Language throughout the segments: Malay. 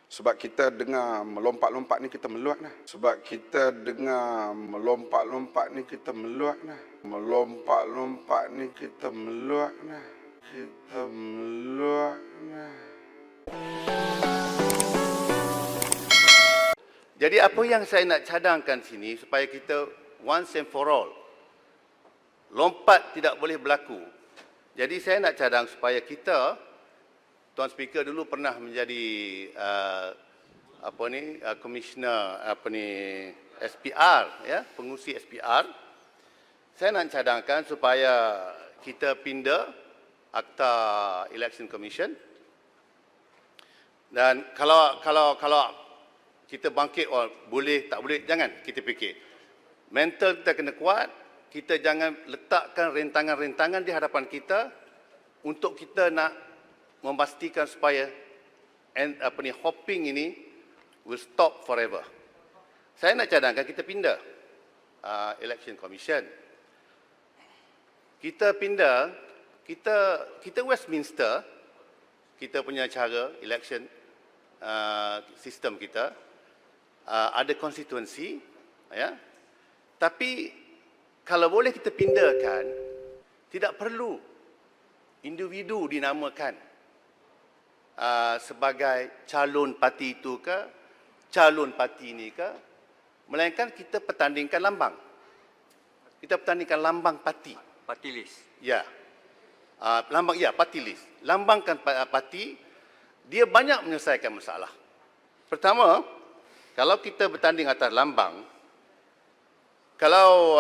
Sebab kita dengar melompat-lompat ni kita meluat lah. Sebab kita dengar melompat-lompat ni kita meluat lah. Melompat-lompat ni kita meluat lah. Kita meluat lah. Jadi apa yang saya nak cadangkan sini supaya kita once and for all, lompat tidak boleh berlaku. Jadi saya nak cadang supaya kita, Tuan Speaker dulu pernah menjadi komisioner SPR, ya, pengurusi SPR. Saya nak cadangkan supaya kita pindah Akta Election Commission. Dan kalau kita bangkit, boleh tak boleh, jangan kita fikir. Mental kita kena kuat, kita jangan letakkan rintangan-rintangan di hadapan kita untuk kita nak memastikan supaya hopping ini will stop forever. Saya nak cadangkan kita pindah Election Commission. Kita pindah, kita Westminster, kita punya cara election sistem kita, ada konstituensi, ya. Tapi kalau boleh kita pindahkan, tidak perlu individu dinamakan sebagai calon parti itu ke, calon parti ini ke, melainkan kita pertandingkan lambang. Kita pertandingkan lambang parti. Party list. Ya. Lambang, ya, parti list. Lambangkan parti, dia banyak menyelesaikan masalah. Pertama, kalau kita bertanding atas lambang, kalau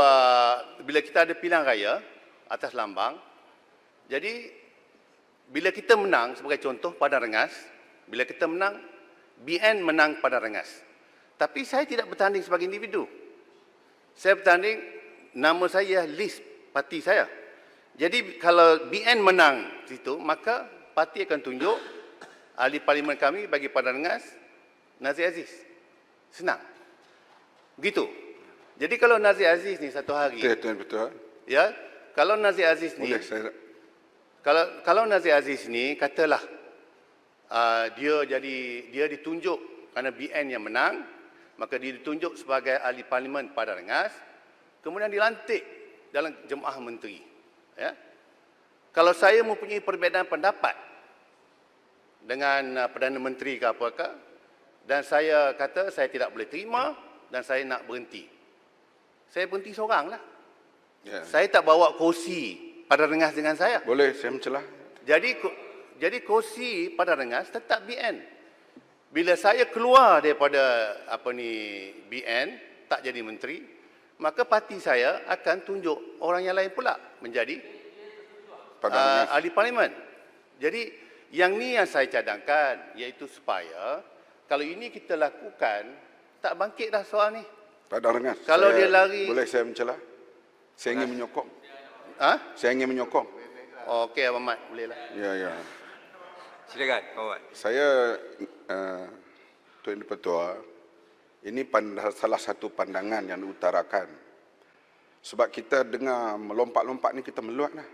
bila kita ada pilihan raya atas lambang, jadi bila kita menang, sebagai contoh Padang Rengas, bila kita menang, BN menang Padang Rengas. Tapi saya tidak bertanding sebagai individu. Saya bertanding, nama saya, list parti saya. Jadi kalau BN menang situ, maka parti akan tunjuk ahli parlimen kami bagi Padang Rengas, Nazir Aziz. Senang. Begitu. Jadi kalau Nazir Aziz ni satu hari, Betul. ya, kalau Nazir Aziz ni, kalau Nazir Aziz ni katalah dia ditunjuk kerana BN yang menang, maka dia ditunjuk sebagai ahli parlimen Padang Rengas, kemudian dilantik dalam jemaah menteri, ya. Kalau saya mempunyai perbezaan pendapat dengan Perdana Menteri ke apakah, dan saya kata saya tidak boleh terima dan saya nak berhenti, saya berhenti seorang lah. Ya. Saya tak bawa kursi Padang Rengas dengan saya. Boleh saya mencelah? Jadi kursi Padang Rengas tetap BN. Bila saya keluar daripada BN, tak jadi menteri, maka parti saya akan tunjuk orang yang lain pula menjadi ahli parlimen. Jadi yang ni yang saya cadangkan, iaitu supaya kalau ini kita lakukan, tak bangkit dah soal ni. Padang Rengas. Kalau dia lari, boleh saya mencelah? Saya ingin menyokong. Saya ingin menyokong. Okey, Abang Mat, boleh lah. Ya. Silakan, Abang Mat. Saya, Tuan Dipertua, ini salah satu pandangan yang diutarakan. Sebab kita dengar melompat-lompat ni kita meluat lah.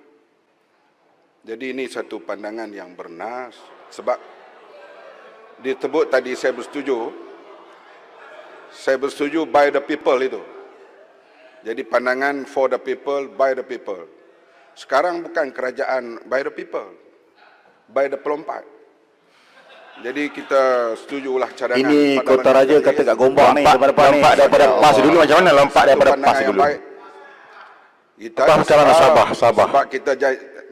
Jadi ini satu pandangan yang bernas. Sebab disebut tadi saya bersetuju by the people itu. Jadi pandangan for the people, by the people. Sekarang bukan kerajaan by the people, by the pelompat. Jadi kita setujulah cadangan. Ini Kota Raja kata kat Gombak ni, lompat daripada PAS dulu, macam mana lompat daripada PAS dulu? Kita sabar. Sebab kita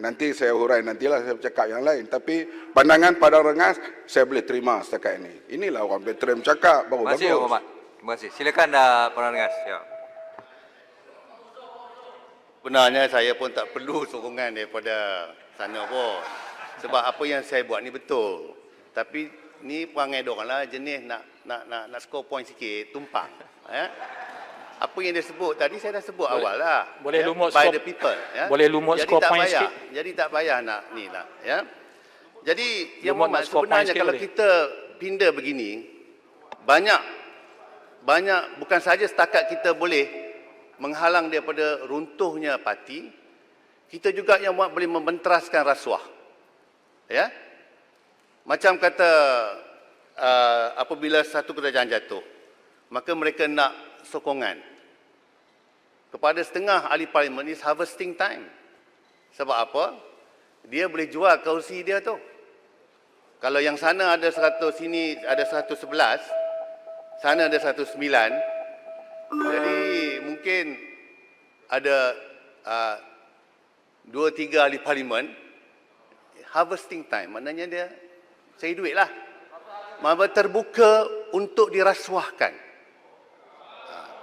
nanti saya hurai, nantilah saya bercakap yang lain. Tapi pandangan Padang Rengas saya boleh terima setakat ini. Inilah orang veteran bercakap, baru bagus. Terima kasih, Abang Mat. Terima kasih. Silakan Padang Rengas. Ya. Sebenarnya saya pun tak perlu sokongan daripada sana pun. Sebab apa yang saya buat ni betul. Tapi ni perangai diorang lah, jenis nak skor point sikit, tumpang. Ya? Apa yang dia sebut tadi saya dah sebut awal lah. Boleh lumut by skor, the people. Ya? boleh lumut skor point sikit. Jadi tak payah nak ni lah. Ya? Jadi yang Lumut Muhammad, skor point sebenarnya sikit kalau boleh. kita pindah begini, banyak bukan saja setakat kita boleh menghalang daripada runtuhnya parti, kita juga yang boleh membenteraskan rasuah. Ya? Macam kata apabila satu kerajaan jatuh, maka mereka nak sokongan. Kepada setengah ahli parlimen is harvesting time. Sebab apa? Dia boleh jual kerusi dia tu. Kalau yang sana ada 100, sini ada 111, sana ada 109, jadi mungkin ada 2-3 ahli parlimen, harvesting time, maknanya dia cari duit lah. Maksudnya terbuka untuk dirasuahkan.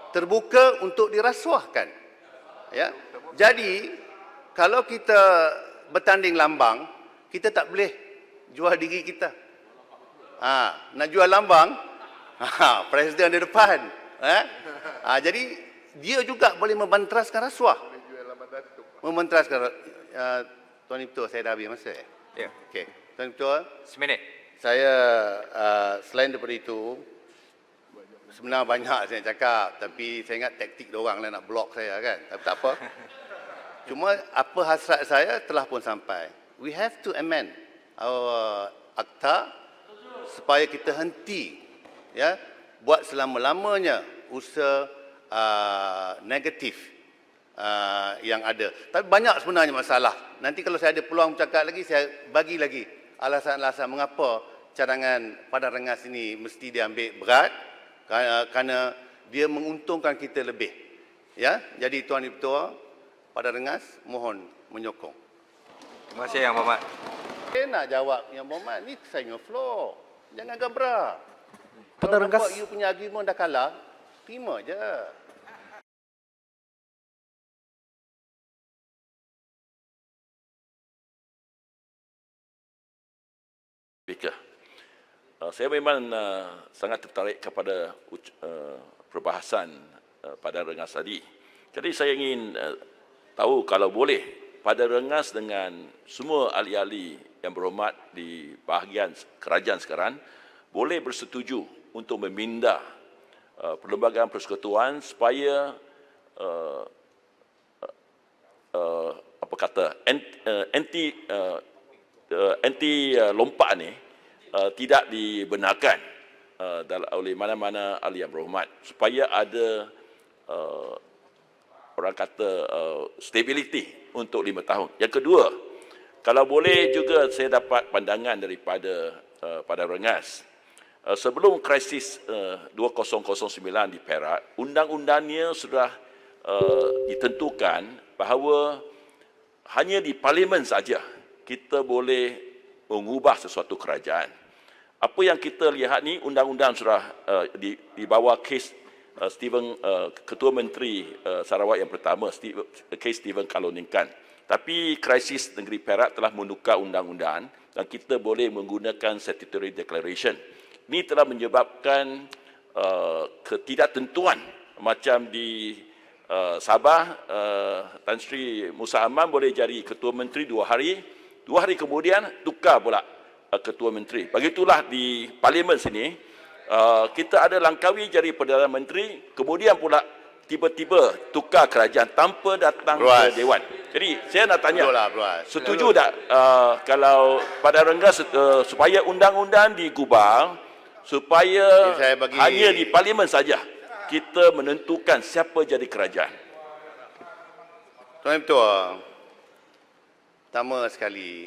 Terbuka untuk dirasuahkan. Ya. Jadi, kalau kita bertanding lambang, kita tak boleh jual diri kita. Nak jual lambang, presiden di depan. Jadi, dia juga boleh membanteraskan rasuah. Membanteraskan. Tuan Ketua, saya dah habis masa. Ya. Okey. Tuan Ketua, Seminit. saya selain daripada itu, sebenarnya banyak saya nak cakap, tapi saya ingat taktik diorang lah nak block saya kan. Tapi tak apa. Cuma apa hasrat saya telah pun sampai. We have to amend our akta supaya kita henti ya buat selama-lamanya usaha negatif yang ada. Tapi banyak sebenarnya masalah. Nanti kalau saya ada peluang bercakap lagi, saya bagi lagi alasan-alasan mengapa cadangan Padang Rengas ini mesti diambil berat, kerana dia menguntungkan kita lebih. Ya, jadi Tuan Ketua, Padang Rengas mohon menyokong. Terima kasih Yang Berhormat. Saya nak jawab Yang Berhormat, ni saya punya floor. Jangan gabra. Padang Kalau Rengas. nampak you punya argument dah kalah, terima je. Speaker. Saya memang sangat tertarik kepada perbahasan Padang Rengas tadi. Jadi saya ingin tahu kalau boleh Padang Rengas dengan semua ahli-ahli yang berhormat di bahagian kerajaan sekarang boleh bersetuju untuk meminda Perlembagaan Persekutuan supaya anti lompak ni tidak dibenarkan oleh mana-mana ahli yang berhormat supaya ada orang kata stability untuk 5 tahun. Yang kedua, kalau boleh juga saya dapat pandangan daripada Padang Rengas. Sebelum krisis 2009 di Perak, undang-undangnya sudah ditentukan bahawa hanya di parlimen saja kita boleh mengubah sesuatu kerajaan. Apa yang kita lihat ni, undang-undang sudah di bawah kes Ketua Menteri Sarawak yang pertama, kes Stephen Kaloningkan. Tapi krisis negeri Perak telah menukar undang-undang dan kita boleh menggunakan statutory declaration. Ini telah menyebabkan ketidaktentuan macam di Sabah, Tan Sri Musa Aman boleh jadi Ketua Menteri 2 hari. 2 hari kemudian tukar pula Ketua Menteri. Begitulah di Parlimen sini, kita ada Langkawi jadi Perdana Menteri, kemudian pula tiba-tiba tukar kerajaan tanpa datang ke Dewan. Jadi saya nak tanya, setuju tak kalau Padang Rengas supaya undang-undang digubal, supaya hanya di Parlimen saja kita menentukan siapa jadi kerajaan? Tuan Ketua, pertama sekali,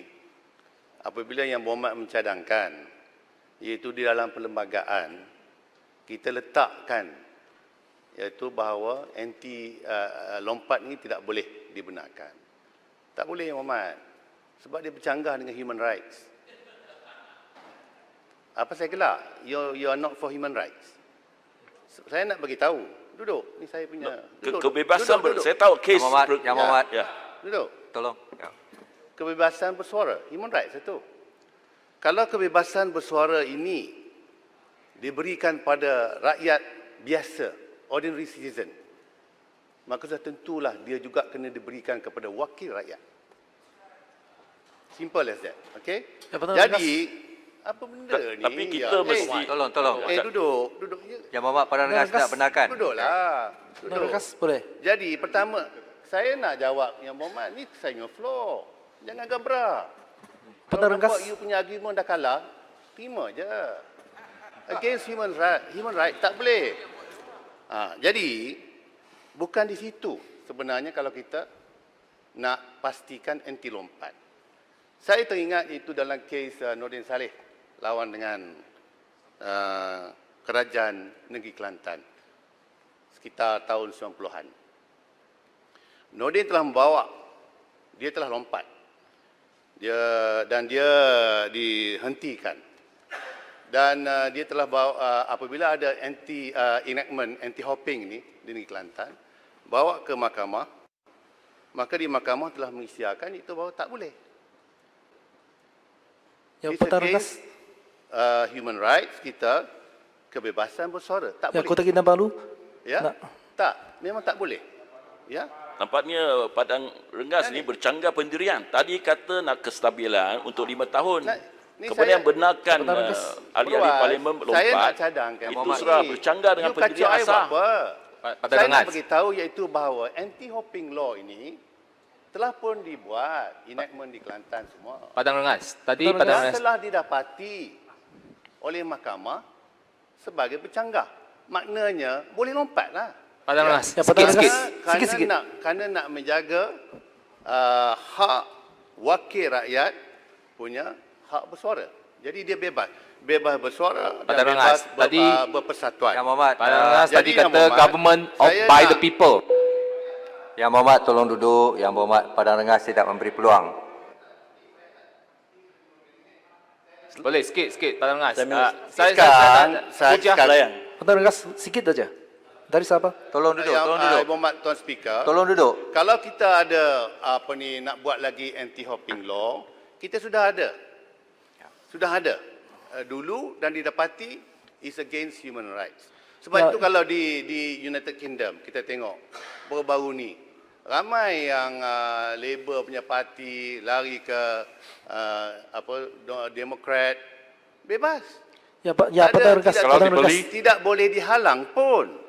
apabila Yang Berhormat mencadangkan, iaitu di dalam perlembagaan, kita letakkan, iaitu bahawa anti lompat ini tidak boleh dibenarkan. Tak boleh, Yang Berhormat. Sebab dia bercanggah dengan human rights. Apa saya gelak? You are not for human rights. Saya nak bagi tahu. Duduk. Ni saya punya. Kebebasan, duduk. saya tahu kes. Yang Berhormat. Ya. Duduk. Tolong. Ya. Kebebasan bersuara, human rights itu. Kalau kebebasan bersuara ini diberikan pada rakyat biasa, ordinary citizen, maka sudah tentulah dia juga kena diberikan kepada wakil rakyat. Simple as that. Okay? Jadi, apa benda ni? Tapi kita mesti... Tolong. Duduk. Yang Berhormat Padang Rengas tidak benarkan. Duduklah. Padang Rengas boleh. Jadi, pertama, saya nak jawab Yang Berhormat, ni saya punya floor. Jangan gabra. Padang Rengas. Kalau nampak you punya argument dah kalah, terima je. against human right tak boleh. Jadi bukan di situ sebenarnya kalau kita nak pastikan anti lompat. Saya teringat itu dalam kes Nordin Saleh lawan dengan kerajaan negeri Kelantan sekitar tahun 90-an. Nordin telah membawa, dia telah lompat. Dia dihentikan. Dan dia telah bawa, apabila ada enactment anti hopping ni di negeri Kelantan, bawa ke mahkamah, maka di mahkamah telah mengisytiharkan itu bahawa tak boleh. Yang It's Patah Rengas, against human rights kita, kebebasan bersuara. Tak yang boleh. Kota Kinabalu, Ya? nak. Tak, memang tak boleh. Ya? Nampaknya Padang Rengas ni bercanggah pendirian. Tadi kata nak kestabilan untuk 5 tahun. Ni Kemudian saya- benarkan Padang Rengas. ahli-ahli Bro, parlimen saya nak melompat. cadangkan. Itu Muhammad, sudah ni, bercanggah dengan you kacau pendirian I asal. apa? Padang Saya nak Rengas. beritahu iaitu bahawa anti-hopping law ini telah pun dibuat, enactment di Kelantan semua. Padang Rengas. Tadi Padang Padang Dan Rengas. telah didapati oleh mahkamah sebagai bercanggah. Maknanya boleh lompatlah. Padang Rengas. Ya, Padang Sikit-sikit. Rengas. Sikit-sikit. Kerana nak menjaga hak wakil rakyat punya hak bersuara. Jadi dia bebas. Bebas bersuara dan Padang Rengas. bebas Tadi- berpersatuan. Yang Muhammad, Padang Rengas Jadi, tadi Yang kata Muhammad, government of saya by nak- the people. Yang Muhammad tolong duduk. Yang Muhammad, Padang Rengas tidak memberi peluang. Boleh sikit-sikit Padang Rengas. Sekarang, Hujah. sekarang Patah Rengas sikit aja. Dari siapa? Tolong duduk, yang, tolong duduk. Muhammad Tuan Speaker, Tolong duduk. kalau kita ada nak buat lagi anti-hopping law, kita sudah ada. Sudah ada. Dulu dan didapati is against human rights. Sebab Ya. itu kalau di United Kingdom kita tengok baru-baru ni ramai yang Labour punya parti lari ke Demokrat, bebas. Ya, Pak, ya Ada, Patah Rengas. tidak- Patah Rengas. Tidak boleh dihalang pun.